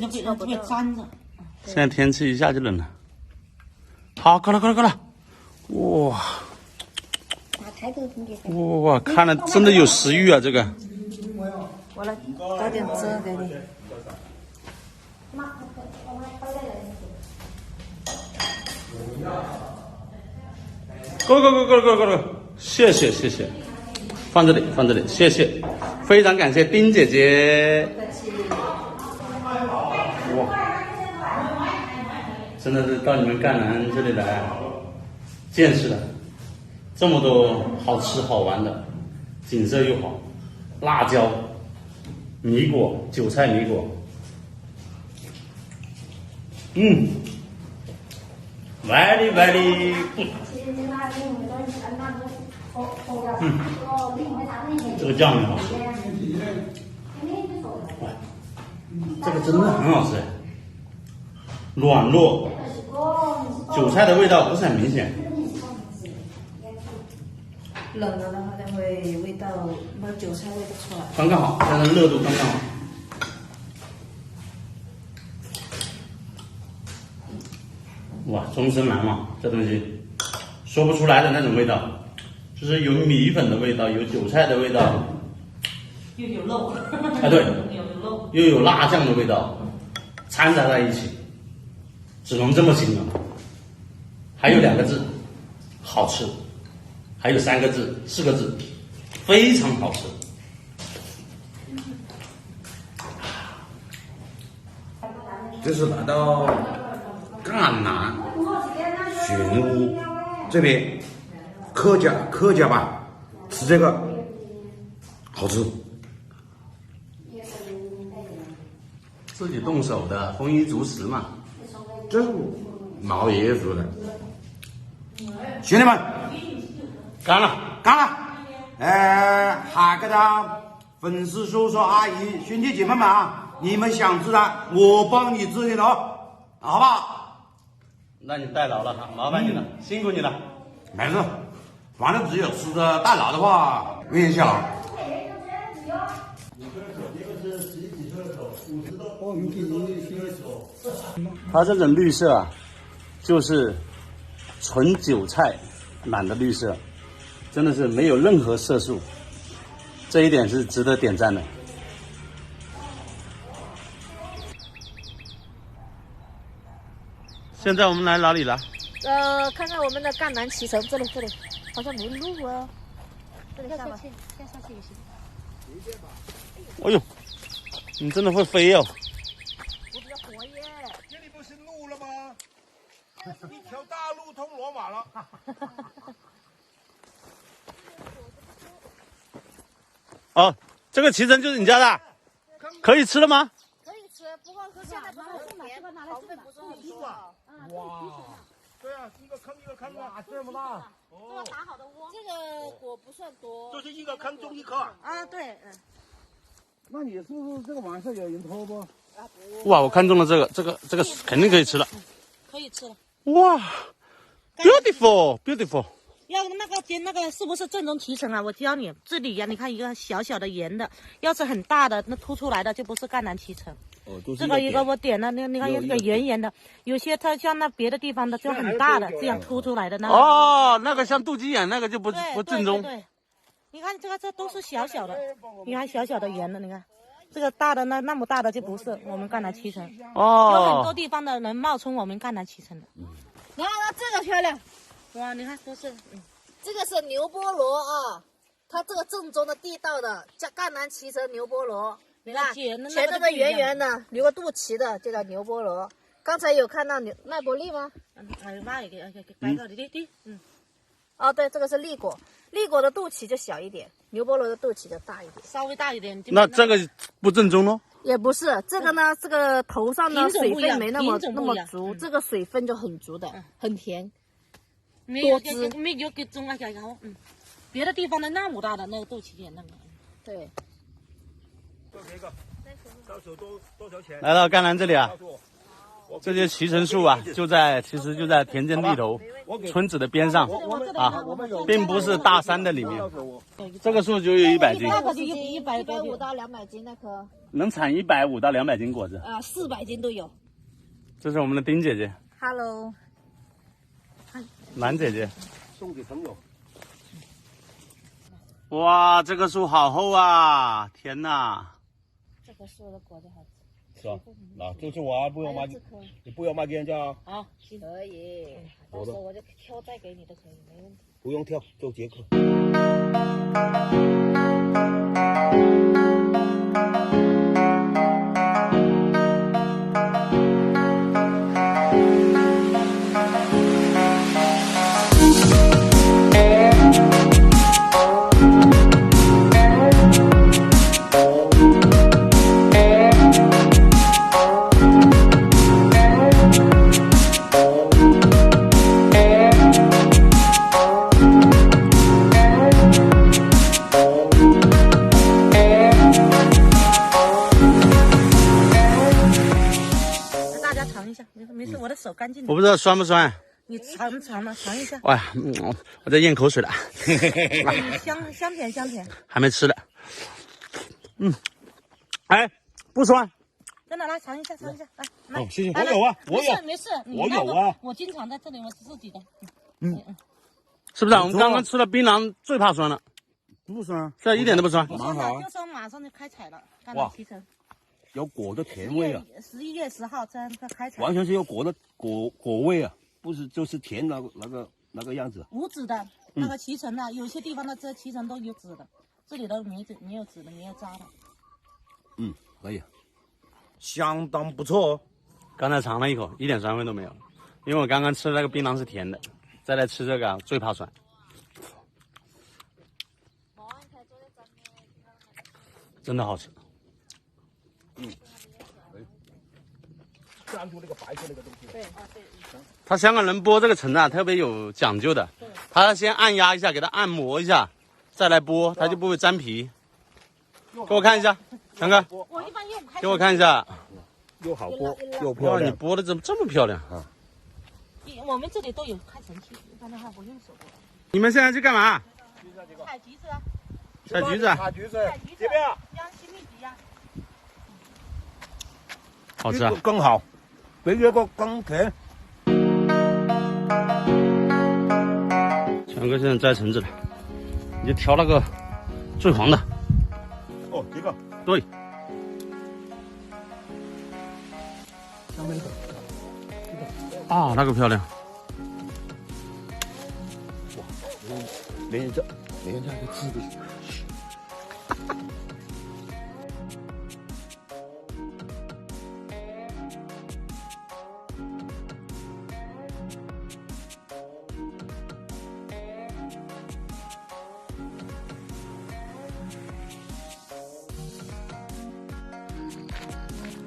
就被粘着。现在天气一下就冷了。好，够了，哇！哇，看了真的有食欲啊，这个。我来搞点汁给你。够了，谢谢，放这里，谢谢，非常感谢丁姐姐。哇，真的是到你们赣南这里来，见识了这么多好吃好玩的，景色又好，辣椒、米果、韭菜米果，very good。这个酱很好吃，哇，这个真的很好吃，软糯，韭菜的味道不是很明显。冷了的话，它会味道那韭菜味道出来。刚刚好，它的热度刚刚好。哇，终身难忘，这东西说不出来的那种味道，就是有米粉的味道，有韭菜的味道，又有肉啊，对，有肉，又有辣酱的味道，掺杂在一起，只能这么形容。还有2个字，好吃；还有3个字、4个字，非常好吃。这是来到赣南寻屋这边客家吧，吃这个好吃。自己动手的丰衣足食嘛，这是老爷爷说的。兄弟们，干了！还给他粉丝叔叔阿姨兄弟姐妹们啊，你们想吃的我帮你指点了，好不好？那你代劳了哈，麻烦你了，辛苦你了。没事，反正只有吃的代劳的话，愿意下劳。它这种绿色啊，就是纯韭菜染的绿色，真的是没有任何色素，这一点是值得点赞的。现在我们来哪里了？看看我们的赣南脐橙，这里好像没路啊，这里下吧，下去也行。哎呦，你真的会飞哦！我比较活跃。这里不是路了吗？一条大路通罗马了。哦，这个脐橙就是你家的，可以吃了吗？可以吃，不过现在不是很甜，糖分不是很多。哇，对啊，一个坑啊，这么大。这个打好的窝，这个果不算多，就是一个坑中一颗。啊，对，那你是不是这个晚上有人偷不？哇，我看中了这个肯定可以吃了。可以吃了。哇 ，beautiful。要那个是不是正宗脐橙啊？我教你，这里呀，你看一个小小的圆的，要是很大的那凸出来的就不是赣南脐橙。哦，都是这个一个我点了，你看这个圆圆的，有些它像那别的地方的就很大的，这样凸出来的那个。哦，那个像肚脐眼那个就不正宗。对，你看这都是小小的，你看小小的圆的，你看这个大的那么大的就不是我们赣南脐橙。哦，有很多地方的能冒充我们赣南脐橙的。你看这个漂亮，哇，你看都是，这个是牛菠萝啊，它这个正宗的地道的叫赣南脐橙牛菠萝。你看，前头的圆圆的，留个肚脐的，就叫牛菠萝。刚才有看到奈伯利吗？哦，对，这个是栗果，栗果的肚脐就小一点，牛菠萝的肚脐就大一点，稍微大一点。那这个不正宗喽？也不是，这个呢，这个头上的水分没那么足，这个水分就很足的，很甜，多汁。没有给中啊，别的地方的那么大的那个肚脐眼那个。对。多给一个，到手多少钱？来到赣南这里啊，这些脐橙树啊，其实就在田间地头、村子的边上啊，并不是大山的里面。这个树就有100斤，那个就150到200斤那棵，能产150到200斤果子。400斤都有。这是我们的丁姐姐， Hello， 兰姐姐。送给朋友。哇，这个树好厚啊！天哪！这个树的果子好吃。是吧？那就是我不要卖，你不要卖给人家啊。好，可以，到时候我就挑再给你都可以，没问题。不用挑，就结课。没事，我的手干净的。我不知道酸不酸。你尝一下。哇，我在咽口水了。香甜。还没吃的。哎，不酸。真的，来尝一下，来。哦，谢谢。我有啊，我有。没事，我有啊。我经常在这里，我自己的。是不是？我们刚刚吃了槟榔，最怕酸了。不酸，现在一点都不酸。蛮好。就说马上就开采了，甘南脐橙。有果的甜味啊！11月10号这样开采，完全是有果的果味啊，不是就是甜那个样子。无籽的那个脐橙啊，有些地方的这脐橙都有籽的，这里都没有籽的，没有渣的。可以，相当不错哦。刚才尝了一口，一点酸味都没有，因为我刚刚吃的那个槟榔是甜的，再来吃这个最怕酸。真的好吃。粘住那个白色那个东西。对。他香港人剥这个橙啊，特别有讲究的。他先按压一下，给它按摩一下，再来剥，它就不会粘皮。给我看一下，强哥。我一般用。给我看一下。又好剥又漂亮。你剥的怎么这么漂亮啊？我们这里都有开橙器，一般的话不用手剥。你们现在去干嘛？采橘子啊。采橘子。采橘子。这边。央西蜜橘呀。好吃啊。更好。比这个更甜。强哥现在摘橙子了，你就挑那个最黄的。哦，这个。对。上面啊，那个漂亮。哇，连人家一个字都。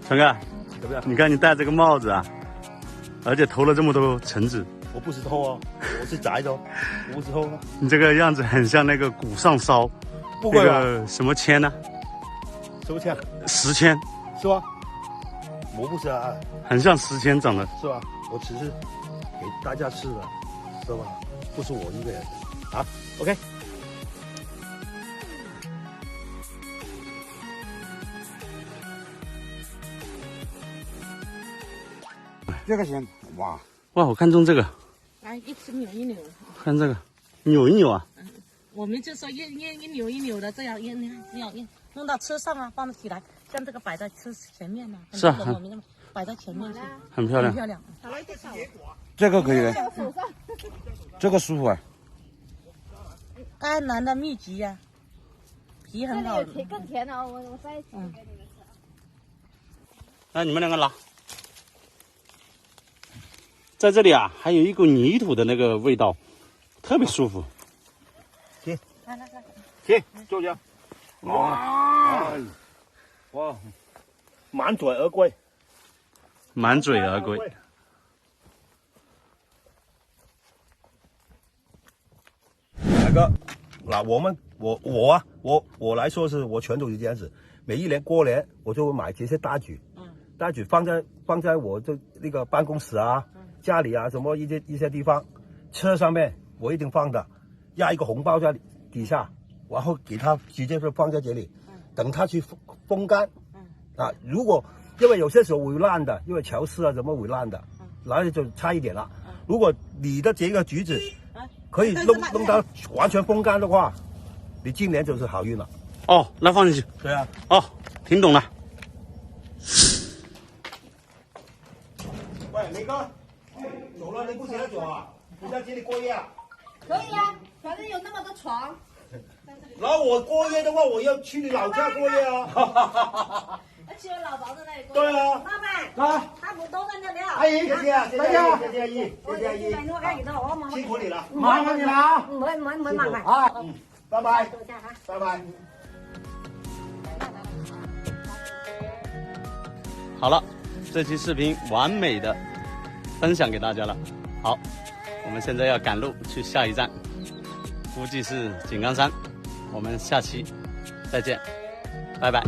强哥，怎么样？你看你戴这个帽子啊，而且偷了这么多橙子。我不是偷啊，我是摘的，我不是偷啊。你这个样子很像那个古上烧，不会吧？那个什么签呢？什么签？石签。是吧？我不是啊，很像石签长得。是吧？我只是给大家吃的，是吧？不是我一个人啊。OK。这个行，哇，我看中这个。来，一起扭一扭。看这个，扭一扭啊。我们就说一扭一扭的，这样弄到车上啊，放得起来，像这个摆在车前面呢。是啊。我们摆在前面去，很漂亮。很漂亮。这个可以的，这个舒服啊。甘南的蜜橘呀，皮很好。更甜了，我再给你们吃。来，你们两个拿。在这里啊，还有一股泥土的那个味道，特别舒服。停，来，停，就这样。哇，满嘴而归。满嘴而归。大哥，那我来说是我全都是这样子，每一年过年我就会买这些大橘，袋子放在我的那个办公室啊、家里啊什么一些地方，车上面我一定放的，压一个红包在底下，然后给它直接就放在这里，等它去风干。啊，如果因为有些时候会烂的，因为潮湿啊什么会烂的，然后就差一点了。如果你的这个橘子可以弄到完全风干的话，你今年就是好运了。哦，那放进去。对啊。哦，听懂了。喂，雷哥，走了，你不起来走啊？你在这里过夜啊？可以呀，反正有那么多床。然后我过夜的话，我要去你老家过夜啊。要去我老房子那里过。对啊。老板，来，他不都在那里啊？阿姨，谢谢阿姨，谢谢阿姨，谢谢阿姨，我看你的，我辛苦你了，麻烦你了啊！没麻烦啊，拜拜，坐下哈。拜拜。好了，这期视频完美的分享给大家了。好，我们现在要赶路去下一站，估计是井冈山。我们下期再见，拜拜。